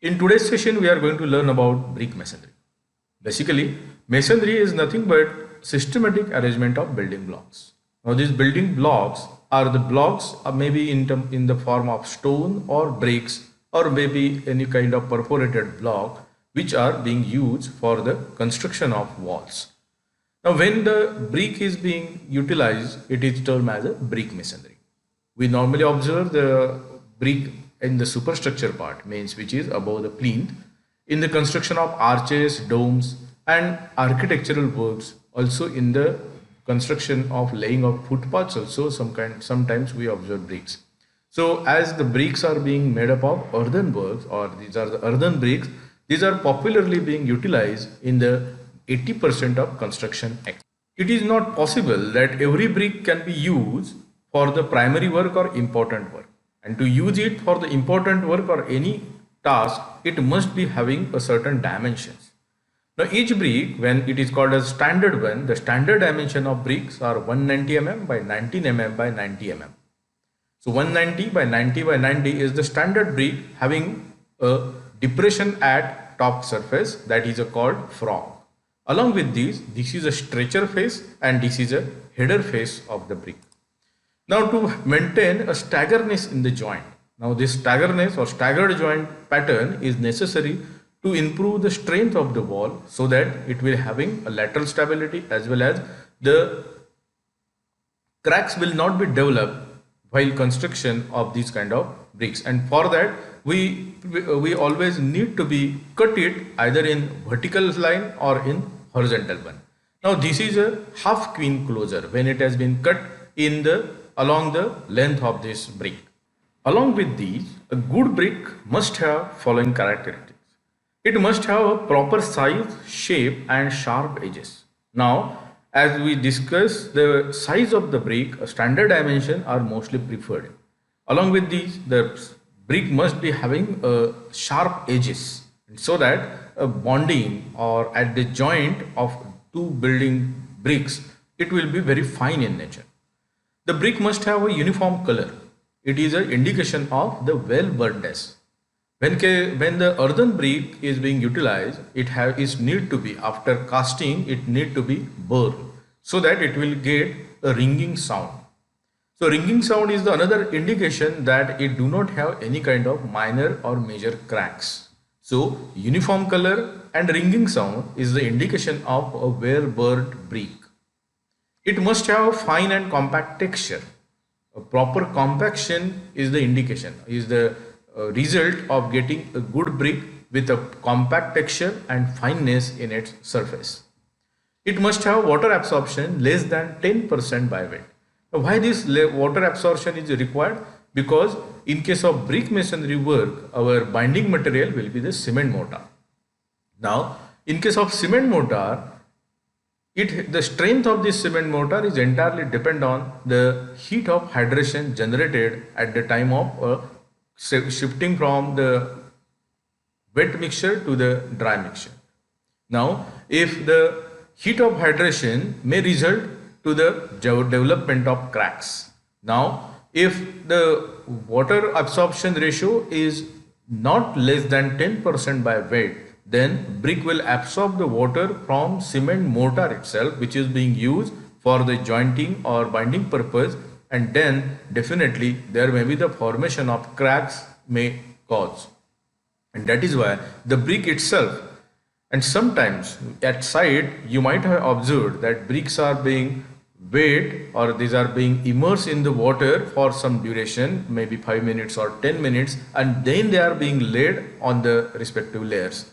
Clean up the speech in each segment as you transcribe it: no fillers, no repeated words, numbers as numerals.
In today's session, we are going to learn about brick masonry. Basically, masonry is nothing but systematic arrangement of building blocks. Now, these building blocks are the blocks maybe in the form of stone or bricks or maybe any kind of perforated block which are being used for the construction of walls. Now, when the brick is being utilized, it is termed as a brick masonry. We normally observe the brick in the superstructure part, means which is above the plinth, in the construction of arches, domes, and architectural works. Also, in the construction of laying of footpaths, also sometimes we observe bricks. So, as the bricks are being made up of earthen works, or these are the earthen bricks, these are popularly being utilized in the 80% of construction activity. It is not possible that every brick can be used for the primary work or important work. And to use it for the important work or any task, it must be having a certain dimensions. Now each brick, when it is called as standard one, the standard dimension of bricks are 190 mm by 19 mm by 90 mm. So 190 by 90 by 90 is the standard brick having a depression at top surface, that is called frog. Along with this is a stretcher face and this is a header face of the brick. Now to maintain a staggerness in the joint. Now this staggerness or staggered joint pattern is necessary to improve the strength of the wall so that it will having a lateral stability as well as the cracks will not be developed while construction of these kind of bricks, and for that we always need to be cut it either in vertical line or in horizontal one. Now this is a half queen closure when it has been cut in the along the length of this brick. Along with these, a good brick must have following characteristics. It must have a proper size, shape and sharp edges. Now, as we discuss the size of the brick, a standard dimension are mostly preferred. Along with these, the brick must be having sharp edges so that a bonding or at the joint of two building bricks, it will be very fine in nature. The brick must have a uniform color. It is an indication of the well burnedness. When the earthen brick is being utilized, it need to be, after casting, it need to be burned so that it will get a ringing sound. So ringing sound is the another indication that it do not have any kind of minor or major cracks. So uniform color and ringing sound is the indication of a well burned brick. It must have a fine and compact texture. A proper compaction is the indication, is the result of getting a good brick with a compact texture and fineness in its surface. It must have water absorption less than 10% by weight. Now, why this water absorption is required? Because in case of brick masonry work, our binding material will be the cement mortar. Now, in case of cement mortar, the strength of this cement mortar is entirely depend on the heat of hydration generated at the time of shifting from the wet mixture to the dry mixture. Now, if the heat of hydration may result to the development of cracks. Now, if the water absorption ratio is not less than 10% by weight, then brick will absorb the water from cement mortar itself, which is being used for the jointing or binding purpose, and then definitely there may be the formation of cracks may cause. And that is why the brick itself, and sometimes at site you might have observed that bricks are being wet or these are being immersed in the water for some duration, maybe 5 minutes or 10 minutes, and then they are being laid on the respective layers.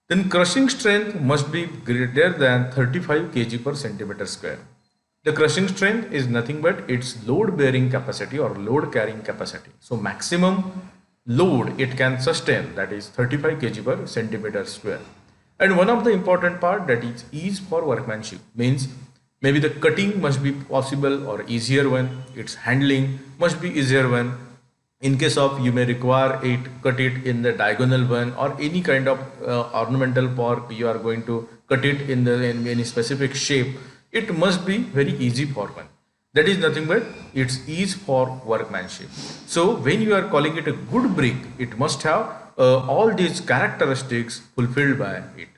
Then crushing strength must be greater than 35 kg per centimeter square. The crushing strength is nothing but its load bearing capacity or load carrying capacity. So maximum load it can sustain, that is 35 kg per centimeter square. And one of the important part, that is ease for workmanship, means maybe the cutting must be possible or easier one, its handling must be easier one. In case of you may require it, cut it in the diagonal one or any kind of ornamental part, you are going to cut it in any specific shape, it must be very easy for one. That is nothing but its ease for workmanship. So when you are calling it a good brick, it must have all these characteristics fulfilled by it.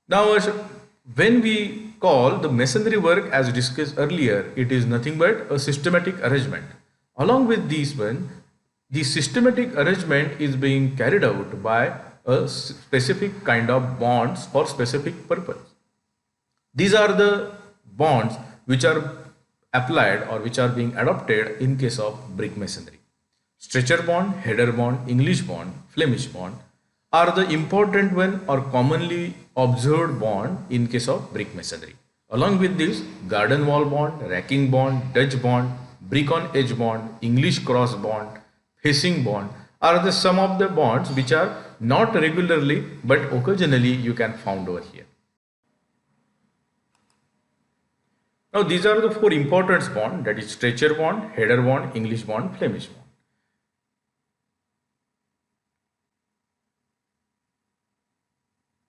Now, when we call the masonry work as discussed earlier, it is nothing but a systematic arrangement. Along with these one, the systematic arrangement is being carried out by a specific kind of bonds for specific purpose. These are the bonds which are applied or which are being adopted in case of brick masonry. Stretcher bond, header bond, English bond, Flemish bond are the important one or commonly observed bond in case of brick masonry. Along with this, garden wall bond, racking bond, Dutch bond, brick on edge bond, English cross bond, facing bond are the some of the bonds which are not regularly but occasionally you can found over here. Now these are the four important bonds, that is stretcher bond, header bond, English bond, Flemish bond.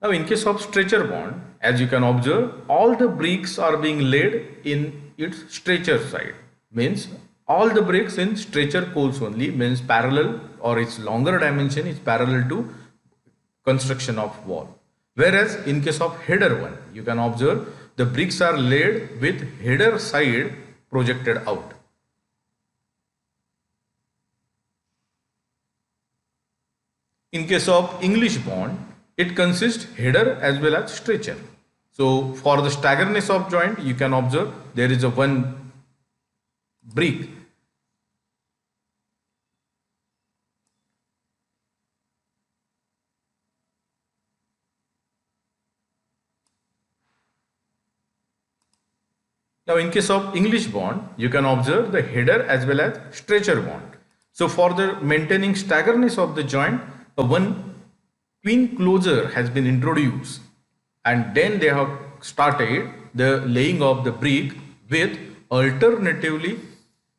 Now in case of stretcher bond, as you can observe, all the bricks are being laid in its stretcher side. Means all the bricks in stretcher course only, means parallel or its longer dimension is parallel to construction of wall. Whereas in case of header one, you can observe the bricks are laid with header side projected out. In case of English bond, it consists header as well as stretcher. So for the staggerness of joint, you can observe there is a one brick Now in case of English bond, you can observe the header as well as stretcher bond. So for the maintaining staggerness of the joint, a one twin closure has been introduced, and then they have started the laying of the brick with alternatively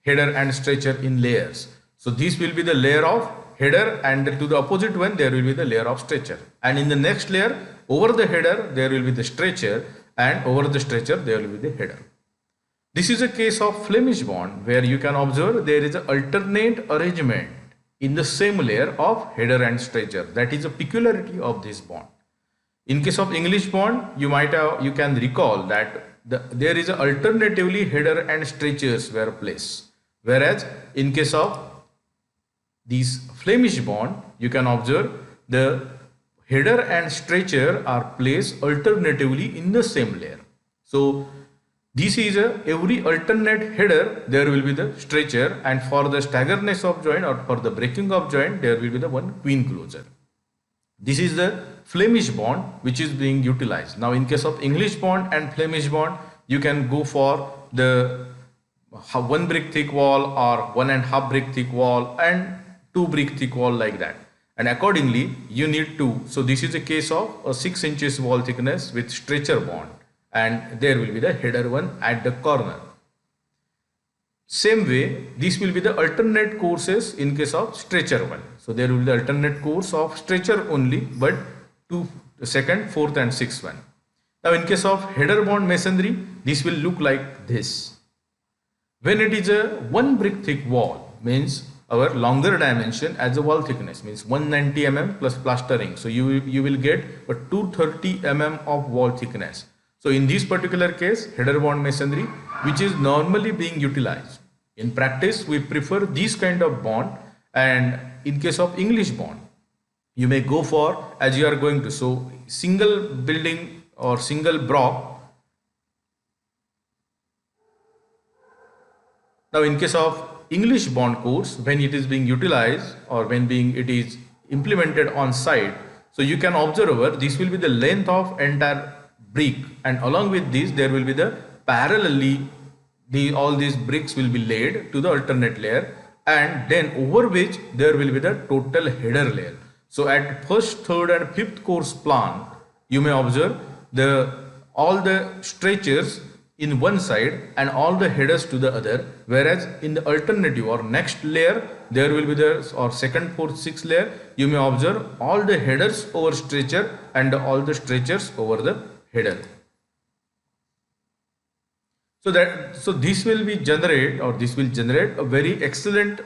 header and stretcher in layers. So this will be the layer of header, and to the opposite one there will be the layer of stretcher, and in the next layer over the header there will be the stretcher, and over the stretcher there will be the header. This is a case of Flemish bond where you can observe there is an alternate arrangement in the same layer of header and stretcher. That is a peculiarity of this bond. In case of English bond, you can recall that there is a alternatively header and stretchers were placed. Whereas in case of these Flemish bond, you can observe the header and stretcher are placed alternatively in the same layer. So this is every alternate header there will be the stretcher, and for the staggerness of joint or for the breaking of joint there will be the one twin closure. This is the Flemish bond which is being utilized. Now in case of English bond and Flemish bond, you can go for the 1 brick thick wall or 1.5 brick thick wall and 2 brick thick wall, like that, and accordingly you need to. So this is a case of a 6 inches wall thickness with stretcher bond, and there will be the header one at the corner. Same way, this will be the alternate courses in case of stretcher one. So there will be the alternate course of stretcher only, but to the second, fourth and sixth one. Now in case of header bond masonry, this will look like this. When it is a 1 brick thick wall, means our longer dimension as a wall thickness means 190 mm plus plastering. So you will get a 230 mm of wall thickness. So in this particular case, header bond masonry, which is normally being utilized. In practice, we prefer this kind of bond, and in case of English bond, you may go for, as you are going to, so single building or single block. Now in case of English bond course, when it is being utilized or when it is implemented on site, so you can observe this will be the length of entire brick, and along with this there will be the parallelly all these bricks will be laid to the alternate layer, and then over which there will be the total header layer. So at first, third and fifth course plan, you may observe all the stretchers in one side and all the headers to the other, whereas in the alternative or next layer there will be or second, fourth, sixth layer, you may observe all the headers over stretcher and all the stretchers over the header. So this will generate a very excellent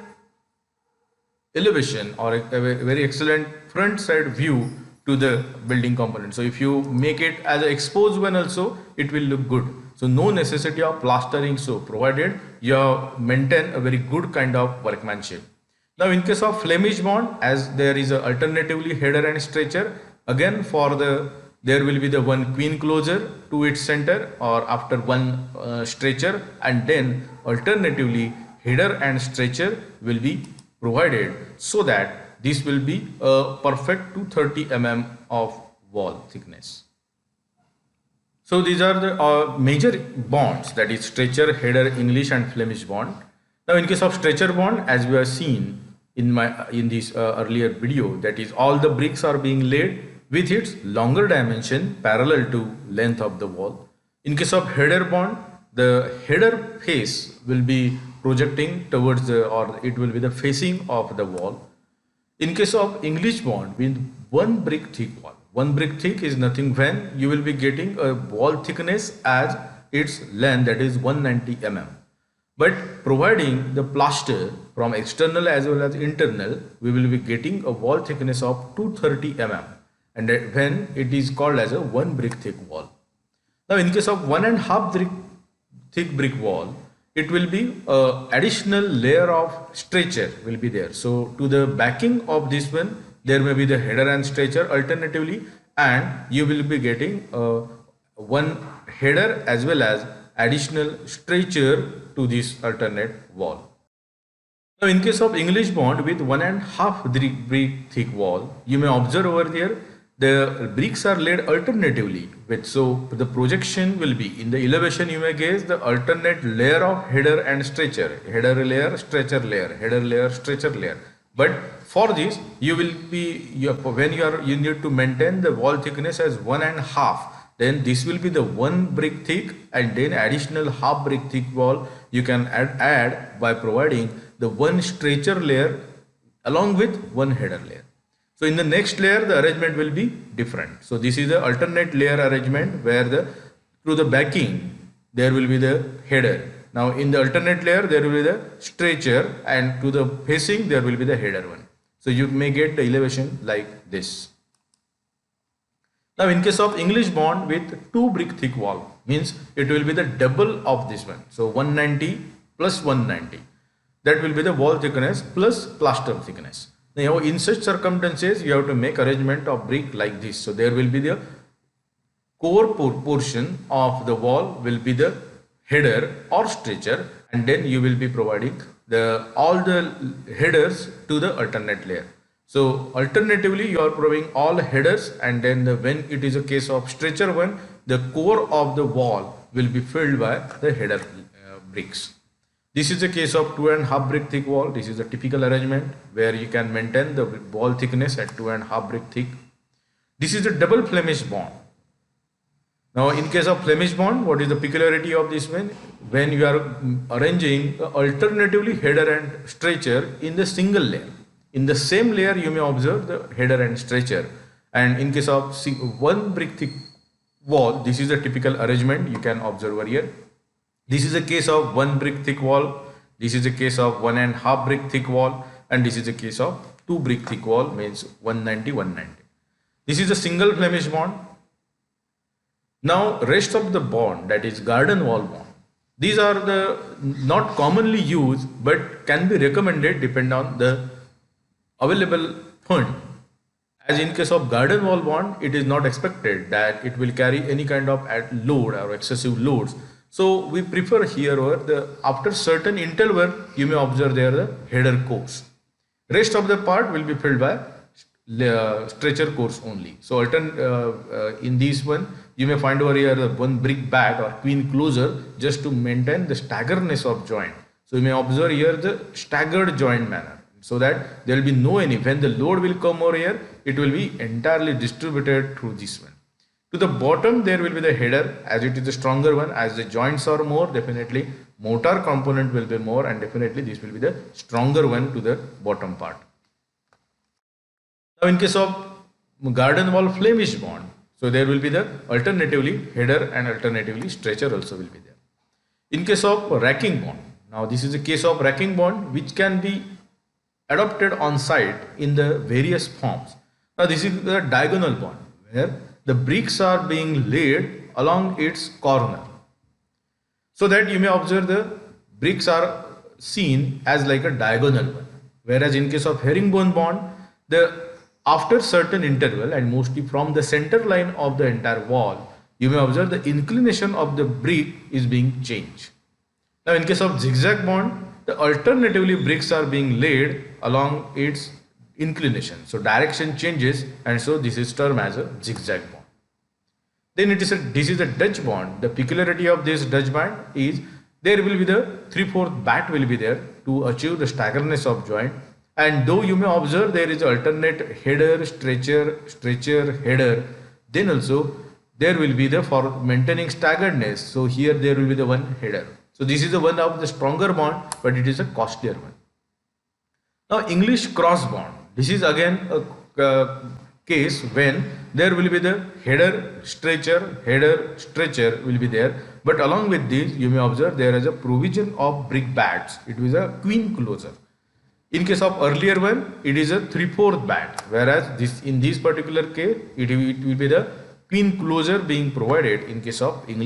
elevation or a very excellent front side view to the building component. So if you make it as an exposed one also, it will look good. So no necessity of plastering, so provided you maintain a very good kind of workmanship. Now in case of Flemish bond, as there is a alternatively header and stretcher, again for the there will be the one queen closer to its center or after one stretcher, and then alternatively header and stretcher will be provided, so that this will be a perfect 230 of wall thickness. So these are the major bonds, that is stretcher, header, English and Flemish bond. Now in case of stretcher bond, as we have seen in this earlier video, that is all the bricks are being laid with its longer dimension parallel to length of the wall. In case of header bond, the header face will be projecting towards the, or it will be the facing of the wall. In case of English bond, with one brick thick wall, one brick thick is nothing when you will be getting a wall thickness as its length, that is 190 mm. But providing the plaster from external as well as internal, we will be getting a wall thickness of 230 mm, and that when it is called as a one brick thick wall. Now in case of 1.5 brick thick brick wall, it will be additional layer of stretcher will be there. So to the backing of this one, there may be the header and stretcher alternatively, and you will be getting one header as well as additional stretcher to this alternate wall. Now in case of English bond with 1.5 brick thick wall, you may observe over there the bricks are laid alternatively with, so the projection will be in the elevation, you may guess the alternate layer of header and stretcher, header layer, stretcher layer, header layer, stretcher layer. But for this you will be, when you need to maintain the wall thickness as 1.5, then this will be the one brick thick, and then additional half brick thick wall you can add by providing the one stretcher layer along with one header layer. So in the next layer the arrangement will be different. So this is the alternate layer arrangement where the through the backing there will be the header. Now in the alternate layer there will be the stretcher, and to the facing there will be the header one. So you may get the elevation like this. Now in case of English bond with 2 brick thick wall, means it will be the double of this one. So 190 plus 190, that will be the wall thickness plus plaster thickness. Now in such circumstances you have to make arrangement of brick like this. So there will be the core portion of the wall will be the header or stretcher, and then you will be providing all the headers to the alternate layer. So alternatively you are providing all headers, and then when it is a case of stretcher one, the core of the wall will be filled by the header bricks. This is the case of 2.5 brick thick wall. This is a typical arrangement where you can maintain the wall thickness at 2.5 brick thick. This is a double Flemish bond. Now in case of Flemish bond, what is the peculiarity of this one? When you are arranging alternatively header and stretcher in the single layer, in the same layer you may observe the header and stretcher, and in case of one brick thick wall, this is a typical arrangement you can observe over here. This is a case of 1 brick thick wall, this is a case of 1.5 brick thick wall, and this is a case of 2 brick thick wall, means 190, 190. This is a single Flemish bond. Now rest of the bond, that is garden wall bond, these are the not commonly used but can be recommended depending on the available fund. As in case of garden wall bond, it is not expected that it will carry any kind of load or excessive loads. So we prefer here or after certain interval you may observe there the header course. Rest of the part will be filled by stretcher course only. So in this one you may find over here the one brick back or queen closer just to maintain the staggerness of joint. So you may observe here the staggered joint manner, so that there will be no any, when the load will come over here, it will be entirely distributed through this one. To the bottom there will be the header, as it is the stronger one, as the joints are more, definitely motor component will be more, and definitely this will be the stronger one to the bottom part. Now in case of garden wall Flemish bond, so there will be the alternatively header and alternatively stretcher also will be there. In case of racking bond, now this is a case of racking bond which can be adopted on site in the various forms. Now this is the diagonal bond where the bricks are being laid along its corner. So that you may observe the bricks are seen as like a diagonal one. Whereas in case of herringbone bond, the after certain interval and mostly from the center line of the entire wall, you may observe the inclination of the brick is being changed. Now in case of zigzag bond, the alternatively bricks are being laid along its inclination. So direction changes, and so this is termed as a zigzag bond. Then this is a Dutch bond. The peculiarity of this Dutch bond is there will be the 3/4 bat will be there to achieve the staggerness of joint. And though you may observe there is alternate header, stretcher, header, then also there will be the for maintaining staggeredness. So here there will be the one header. So this is the one of the stronger bond, but it is a costlier one. Now English cross bond. This is again a case when there will be the header, stretcher will be there. But along with this, you may observe there is a provision of brick bats. It is a queen closer. In case of earlier one, it is a 3/4 bat. Whereas this in this particular case, it will be the queen closer being provided in case of English.